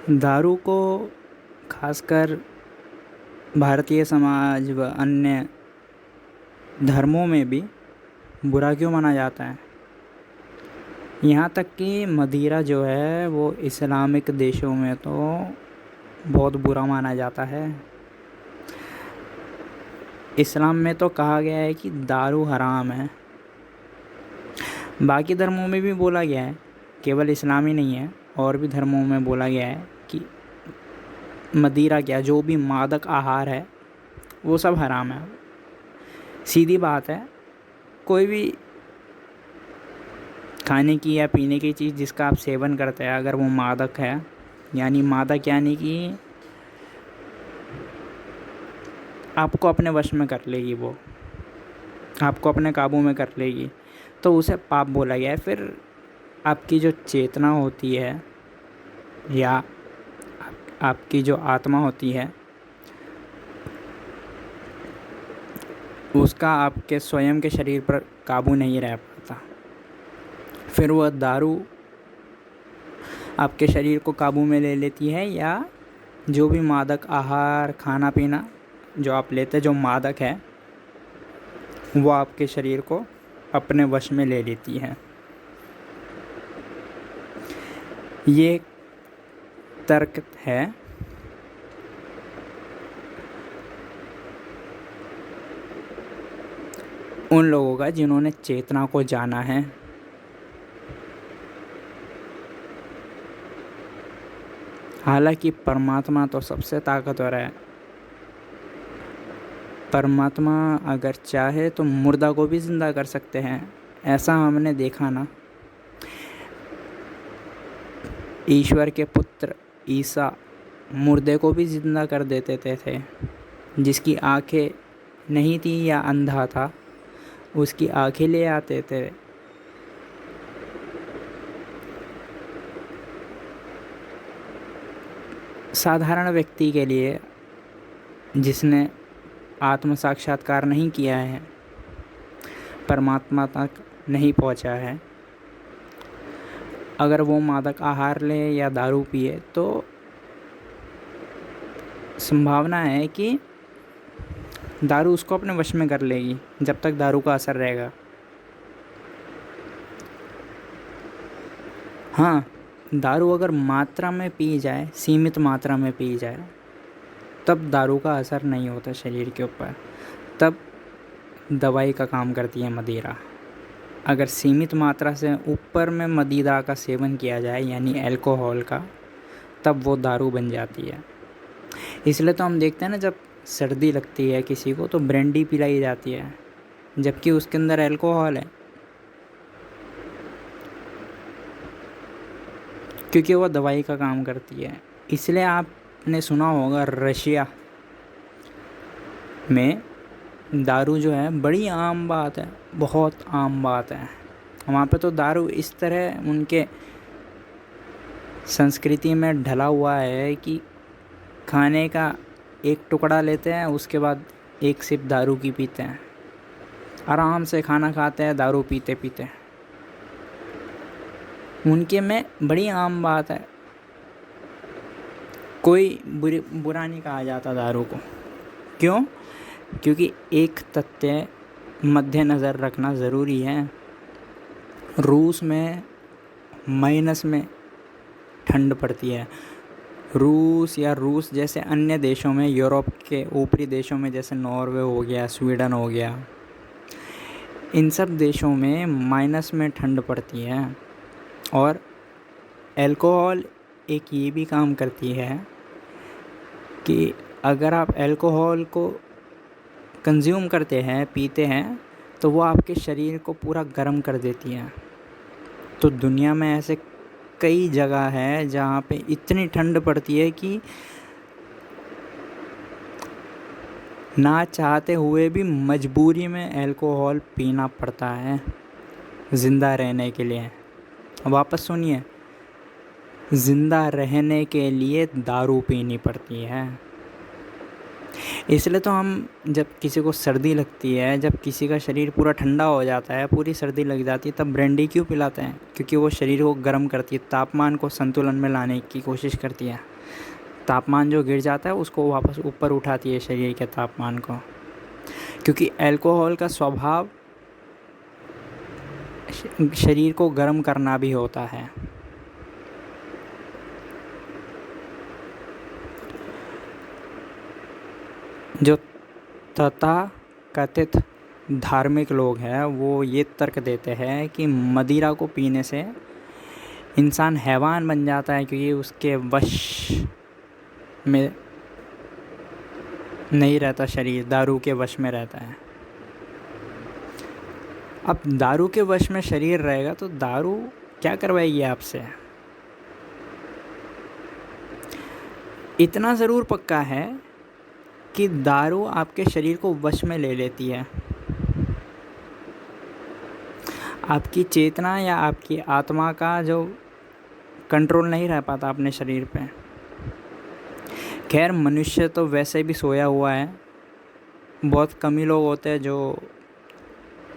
दारू को खासकर भारतीय समाज व अन्य धर्मों में भी बुरा क्यों माना जाता है। यहाँ तक कि मदिरा जो है वो इस्लामिक देशों में तो बहुत बुरा माना जाता है। इस्लाम में तो कहा गया है कि दारू हराम है। बाकी धर्मों में भी बोला गया है, केवल इस्लाम ही नहीं है, और भी धर्मों में बोला गया है कि मदिरा क्या, जो भी मादक आहार है वो सब हराम है। सीधी बात है, कोई भी खाने की या पीने की चीज़ जिसका आप सेवन करते हैं अगर वो मादक है, यानी मादक यानी कि आपको अपने वश में कर लेगी, वो आपको अपने काबू में कर लेगी, तो उसे पाप बोला गया है। फिर आपकी जो चेतना होती है या आपकी जो आत्मा होती है उसका आपके स्वयं के शरीर पर काबू नहीं रह पाता। फिर वह दारू आपके शरीर को काबू में ले लेती है, या जो भी मादक आहार खाना पीना जो आप लेते जो मादक है वो आपके शरीर को अपने वश में ले लेती है। ये तर्क है उन लोगों का जिन्होंने चेतना को जाना है। हालांकि परमात्मा तो सबसे ताकतवर है। परमात्मा अगर चाहे तो मुर्दा को भी ज़िंदा कर सकते हैं। ऐसा हमने देखा ना, ईश्वर के पुत्र ईसा मुर्दे को भी ज़िंदा कर देते थे। जिसकी आंखें नहीं थी या अंधा था उसकी आंखें ले आते थे। साधारण व्यक्ति के लिए जिसने आत्म साक्षात्कार नहीं किया है, परमात्मा तक नहीं पहुंचा है, अगर वो मादक आहार ले या दारू पिए तो संभावना है कि दारू उसको अपने वश में कर लेगी जब तक दारू का असर रहेगा। हाँ, दारू अगर मात्रा में पी जाए, सीमित मात्रा में पी जाए, तब दारू का असर नहीं होता शरीर के ऊपर, तब दवाई का काम करती है मदिरा। अगर सीमित मात्रा से ऊपर में मदिरा का सेवन किया जाए यानी अल्कोहल का, तब वो दारू बन जाती है। इसलिए तो हम देखते हैं ना, जब सर्दी लगती है किसी को तो ब्रांडी पिलाई जाती है, जबकि उसके अंदर अल्कोहल है, क्योंकि वो दवाई का काम करती है। इसलिए आपने सुना होगा रशिया में दारू जो है बड़ी आम बात है, बहुत आम बात है। वहाँ पे तो दारू इस तरह उनके संस्कृति में ढला हुआ है कि खाने का एक टुकड़ा लेते हैं, उसके बाद एक सिप दारू की पीते हैं, आराम से खाना खाते हैं दारू पीते पीते। उनके में बड़ी आम बात है, कोई बुरा नहीं कहा जाता दारू को। क्यों? क्योंकि एक तथ्य मध्य नज़र रखना ज़रूरी है। रूस में माइनस में ठंड पड़ती है। रूस जैसे अन्य देशों में, यूरोप के ऊपरी देशों में जैसे नॉर्वे हो गया, स्वीडन हो गया, इन सब देशों में माइनस में ठंड पड़ती है। और अल्कोहल एक ये भी काम करती है कि अगर आप अल्कोहल को कंज्यूम करते हैं, पीते हैं, तो वो आपके शरीर को पूरा गर्म कर देती है। तो दुनिया में ऐसे कई जगह है जहाँ पे इतनी ठंड पड़ती है कि ना चाहते हुए भी मजबूरी में अल्कोहल पीना पड़ता है ज़िंदा रहने के लिए। वापस सुनिए, ज़िंदा रहने के लिए दारू पीनी पड़ती है। इसलिए तो हम जब किसी को सर्दी लगती है, जब किसी का शरीर पूरा ठंडा हो जाता है, पूरी सर्दी लग जाती है, तब ब्रांडी क्यों पिलाते हैं? क्योंकि वो शरीर को गर्म करती है, तापमान को संतुलन में लाने की कोशिश करती है। तापमान जो गिर जाता है उसको वापस ऊपर उठाती है शरीर के तापमान को, क्योंकि अल्कोहल का स्वभाव शरीर को गर्म करना भी होता है। जो तथाकथित धार्मिक लोग हैं वो ये तर्क देते हैं कि मदिरा को पीने से इंसान हैवान बन जाता है, क्योंकि उसके वश में नहीं रहता शरीर, दारू के वश में रहता है। अब दारू के वश में शरीर रहेगा तो दारू क्या करवाएगी आपसे? इतना ज़रूर पक्का है कि दारू आपके शरीर को वश में ले लेती है। आपकी चेतना या आपकी आत्मा का जो कंट्रोल नहीं रह पाता अपने शरीर पे। खैर, मनुष्य तो वैसे भी सोया हुआ है। बहुत कम ही लोग होते हैं जो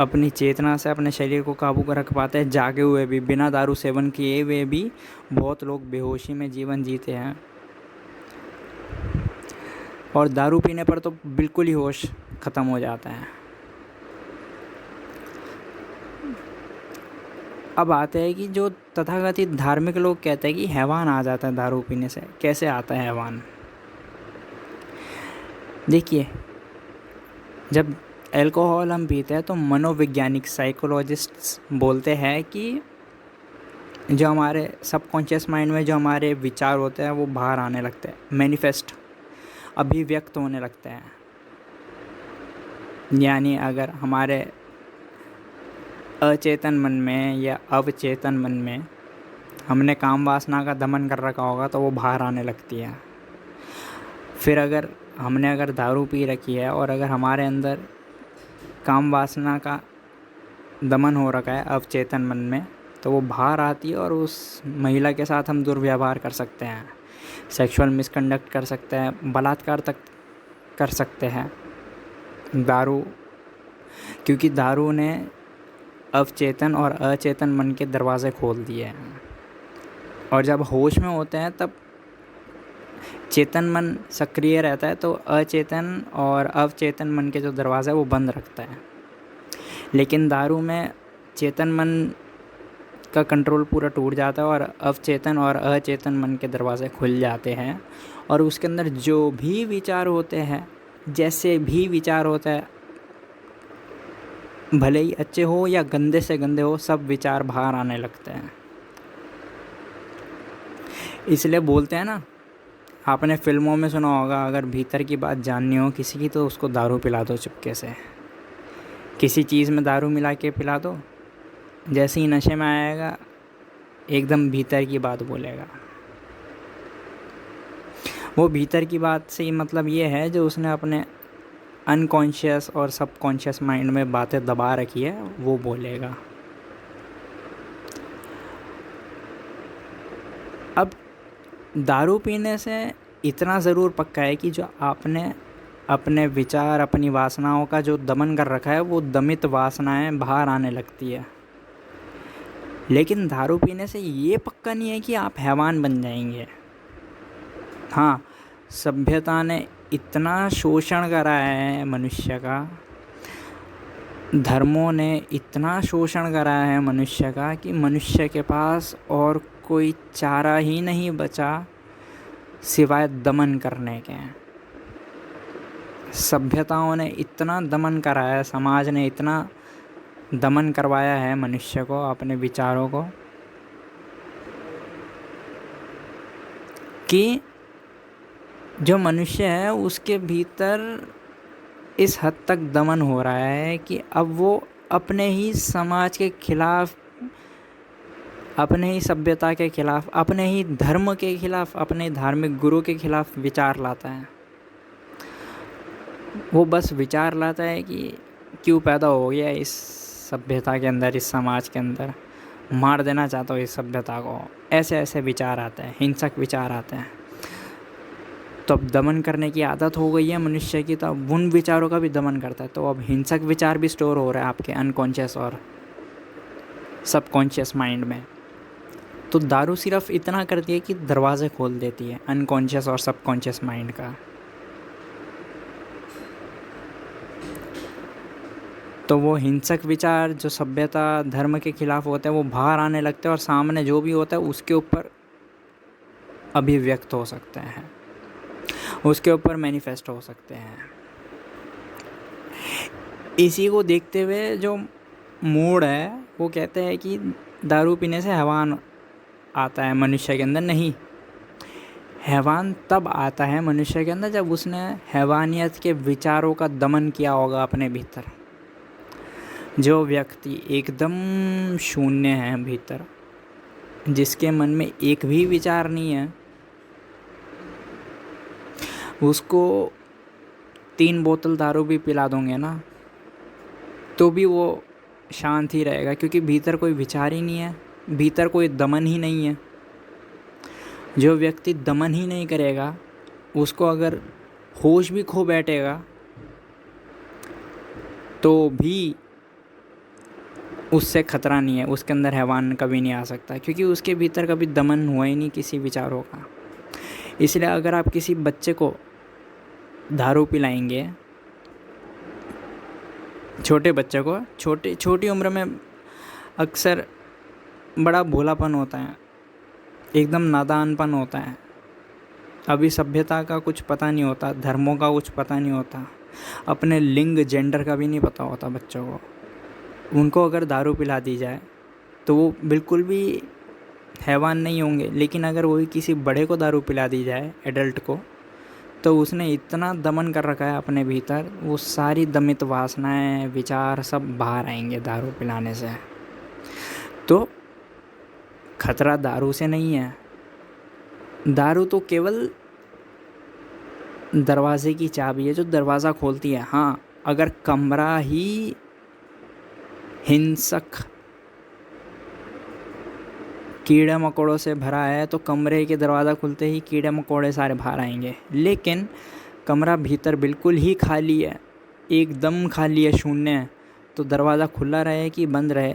अपनी चेतना से अपने शरीर को काबू कर रख पाते हैं, जागे हुए भी, बिना दारू सेवन किए हुए भी बहुत लोग बेहोशी में जीवन जीते हैं। और दारू पीने पर तो बिल्कुल ही होश ख़त्म हो जाता है। अब आते हैं कि जो तथाकथित धार्मिक लोग कहते हैं कि हैवान आ जाता है दारू पीने से। कैसे आता है हैवान? देखिए, जब अल्कोहल हम पीते हैं तो मनोवैज्ञानिक साइकोलॉजिस्ट्स बोलते हैं कि जो हमारे सबकॉन्शियस माइंड में जो हमारे विचार होते हैं वो बाहर आने लगते हैं, मैनिफेस्ट, अभिव्यक्त होने लगते हैं। यानी अगर हमारे अचेतन मन में या अवचेतन मन में हमने काम वासना का दमन कर रखा होगा तो वो बाहर आने लगती है। फिर अगर दारू पी रखी है और अगर हमारे अंदर काम वासना का दमन हो रखा है अवचेतन मन में, तो वो बाहर आती है और उस महिला के साथ हम दुर्व्यवहार कर सकते हैं, सेक्सुअल मिसकंडक्ट कर सकते हैं, बलात्कार तक कर सकते हैं। क्योंकि दारू ने अवचेतन और अचेतन मन के दरवाज़े खोल दिए हैं। और जब होश में होते हैं तब चेतन मन सक्रिय रहता है, तो अचेतन और अवचेतन मन के जो दरवाज़ा है वो बंद रखता है। लेकिन दारू में चेतन मन का कंट्रोल पूरा टूट जाता है और अवचेतन और अचेतन मन के दरवाजे खुल जाते हैं। और उसके अंदर जो भी विचार होते हैं, जैसे भी विचार होता है, भले ही अच्छे हो या गंदे से गंदे हो, सब विचार बाहर आने लगते हैं। इसलिए बोलते हैं ना, आपने फिल्मों में सुना होगा, अगर भीतर की बात जाननी हो किसी की तो उसको दारू पिला दो चुपके से। किसी चीज़ में दारू मिला के पिला दो, जैसे ही नशे में आएगा एकदम भीतर की बात बोलेगा। वो भीतर की बात से मतलब ये है जो उसने अपने अनकॉन्शियस और सबकॉन्शियस माइंड में बातें दबा रखी है, वो बोलेगा। अब दारू पीने से इतना ज़रूर पक्का है कि जो आपने अपने विचार, अपनी वासनाओं का जो दमन कर रखा है, वो दमित वासनाएं बाहर आने लगती है। लेकिन दारू पीने से ये पक्का नहीं है कि आप हैवान बन जाएंगे। हाँ, सभ्यता ने इतना शोषण करा है मनुष्य का, धर्मों ने इतना शोषण करा है मनुष्य का कि मनुष्य के पास और कोई चारा ही नहीं बचा सिवाय दमन करने के। सभ्यताओं ने इतना दमन करा है, समाज ने इतना दमन करवाया है मनुष्य को, अपने विचारों को, कि जो मनुष्य है उसके भीतर इस हद तक दमन हो रहा है कि अब वो अपने ही समाज के खिलाफ, अपने ही सभ्यता के खिलाफ, अपने ही धर्म के खिलाफ, अपने धार्मिक गुरु के खिलाफ विचार लाता है। वो बस विचार लाता है कि क्यों पैदा हो गया इस सभ्यता के अंदर, इस समाज के अंदर, मार देना चाहता हूँ इस सभ्यता को। ऐसे ऐसे विचार आते हैं, हिंसक विचार आते हैं। तो अब दमन करने की आदत हो गई है मनुष्य की, तो अब उन विचारों का भी दमन करता है। तो अब हिंसक विचार भी स्टोर हो रहा है आपके अनकॉन्शियस और सबकॉन्शियस माइंड में। तो दारू सिर्फ इतना करती है कि दरवाजे खोल देती है अनकॉन्शियस और सबकॉन्शियस माइंड का। तो वो हिंसक विचार जो सभ्यता धर्म के खिलाफ होते हैं वो बाहर आने लगते हैं, और सामने जो भी होता है उसके ऊपर अभिव्यक्त हो सकते हैं, उसके ऊपर मैनिफेस्ट हो सकते हैं। इसी को देखते हुए जो मूड है वो कहते हैं कि दारू पीने से हैवान आता है मनुष्य के अंदर। नहीं, हैवान तब आता है मनुष्य के अंदर जब उसने हैवानियत के विचारों का दमन किया होगा अपने भीतर। जो व्यक्ति एकदम शून्य है भीतर, जिसके मन में एक भी विचार नहीं है, उसको 3 बोतल दारू भी पिला दोगे ना तो भी वो शांत ही रहेगा, क्योंकि भीतर कोई विचार ही नहीं है, भीतर कोई दमन ही नहीं है। जो व्यक्ति दमन ही नहीं करेगा, उसको अगर होश भी खो बैठेगा तो भी उससे खतरा नहीं है, उसके अंदर हैवान कभी नहीं आ सकता, क्योंकि उसके भीतर कभी दमन हुआ ही नहीं किसी विचारों का। इसलिए अगर आप किसी बच्चे को दारू पिलाएंगे, छोटे बच्चे को, छोटी उम्र में अक्सर बड़ा भोलापन होता है, एकदम नादानपन होता है, अभी सभ्यता का कुछ पता नहीं होता, धर्मों का कुछ पता नहीं होता, अपने लिंग जेंडर का भी नहीं पता होता बच्चों को। उनको अगर दारू पिला दी जाए तो वो बिल्कुल भी हैवान नहीं होंगे। लेकिन अगर वही किसी बड़े को दारू पिला दी जाए, एडल्ट को, तो उसने इतना दमन कर रखा है अपने भीतर, वो सारी दमित वासनाएं, विचार सब बाहर आएंगे दारू पिलाने से। तो खतरा दारू से नहीं है, दारू तो केवल दरवाजे की चाबी है जो दरवाज़ा खोलती है। हाँ, अगर कमरा ही हिंसक कीड़े मकोड़ों से भरा है तो कमरे के दरवाज़ा खुलते ही कीड़े मकोड़े सारे बाहर आएंगे। लेकिन कमरा भीतर बिल्कुल ही खाली है, एकदम खाली है, शून्य है, तो दरवाज़ा खुला रहे कि बंद रहे,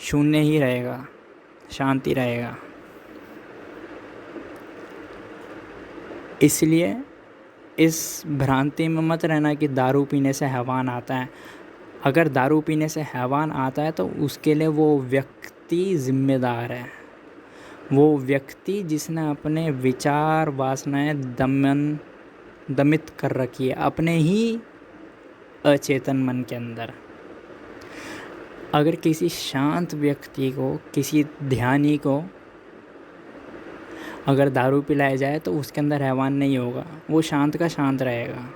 शून्य ही रहेगा, शांति रहेगा। इसलिए इस भ्रांति में मत रहना कि दारू पीने से हैवान आता है। अगर दारू पीने से हैवान आता है तो उसके लिए वो व्यक्ति जिम्मेदार है, वो व्यक्ति जिसने अपने विचार वासनाएं दमित कर रखी है अपने ही अचेतन मन के अंदर। अगर किसी शांत व्यक्ति को, किसी ध्यानी को अगर दारू पिलाया जाए तो उसके अंदर हैवान नहीं होगा, वो शांत का शांत रहेगा।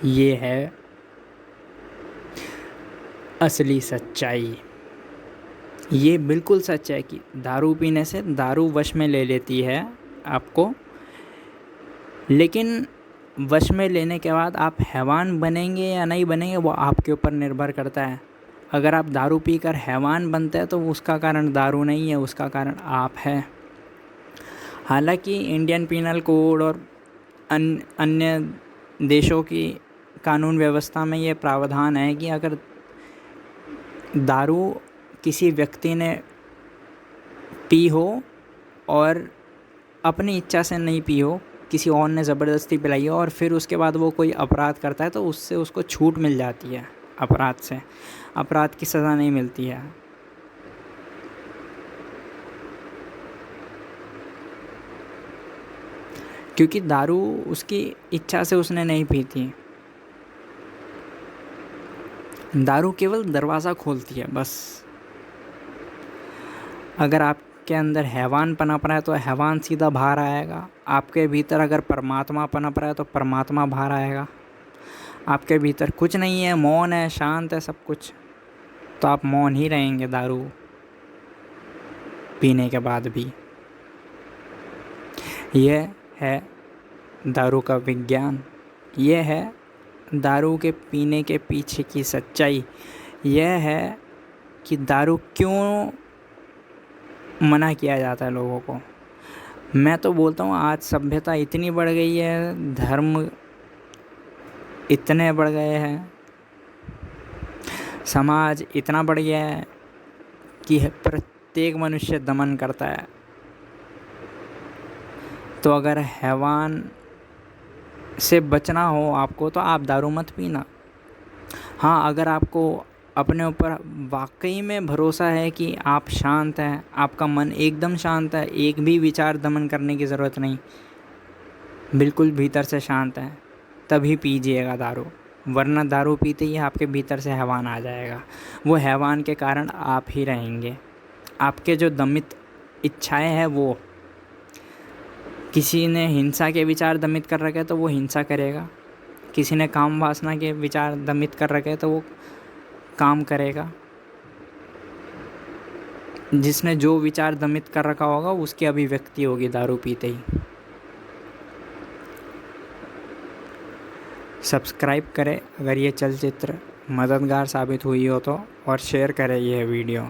ये है असली सच्चाई। ये बिल्कुल सच है कि दारू पीने से दारू वश में ले लेती है आपको, लेकिन वश में लेने के बाद आप हैवान बनेंगे या नहीं बनेंगे वो आपके ऊपर निर्भर करता है। अगर आप दारू पीकर हैवान बनते हैं तो उसका कारण दारू नहीं है, उसका कारण आप है। हालांकि इंडियन पीनल कोड और अन्य देशों की कानून व्यवस्था में ये प्रावधान है कि अगर दारू किसी व्यक्ति ने पी हो और अपनी इच्छा से नहीं पी हो, किसी और ने ज़बरदस्ती पिलाई हो, और फिर उसके बाद वो कोई अपराध करता है तो उससे उसको छूट मिल जाती है, अपराध से, अपराध की सज़ा नहीं मिलती है। क्योंकि दारू उसकी इच्छा से उसने नहीं पी थी, दारू केवल दरवाज़ा खोलती है बस। अगर आपके अंदर हैवान पनप रहा है तो हैवान सीधा बाहर आएगा, आपके भीतर अगर परमात्मा पनप रहा है तो परमात्मा बाहर आएगा। आपके भीतर कुछ नहीं है, मौन है, शांत है सब कुछ, तो आप मौन ही रहेंगे दारू पीने के बाद भी। यह है दारू का विज्ञान, यह है दारू के पीने के पीछे की सच्चाई। यह है कि दारू क्यों मना किया जाता है लोगों को। मैं तो बोलता हूँ आज सभ्यता इतनी बढ़ गई है, धर्म इतने बढ़ गए हैं, समाज इतना बढ़ गया है कि प्रत्येक मनुष्य दमन करता है। तो अगर हैवान से बचना हो आपको तो आप दारू मत पीना। हाँ, अगर आपको अपने ऊपर वाकई में भरोसा है कि आप शांत हैं, आपका मन एकदम शांत है, एक भी विचार दमन करने की ज़रूरत नहीं, बिल्कुल भीतर से शांत है, तभी पीजिएगा दारू। वरना दारू पीते ही आपके भीतर से हैवान आ जाएगा। वो हैवान के कारण आप ही रहेंगे। आपके जो दमित इच्छाएं हैं, वो किसी ने हिंसा के विचार दमित कर रखे तो वो हिंसा करेगा, किसी ने काम वासना के विचार दमित कर रखे तो वो काम करेगा। जिसने जो विचार दमित कर रखा होगा उसकी अभिव्यक्ति होगी दारू पीते ही। सब्सक्राइब करें अगर ये चलचित्र मददगार साबित हुई हो तो, और शेयर करें यह वीडियो।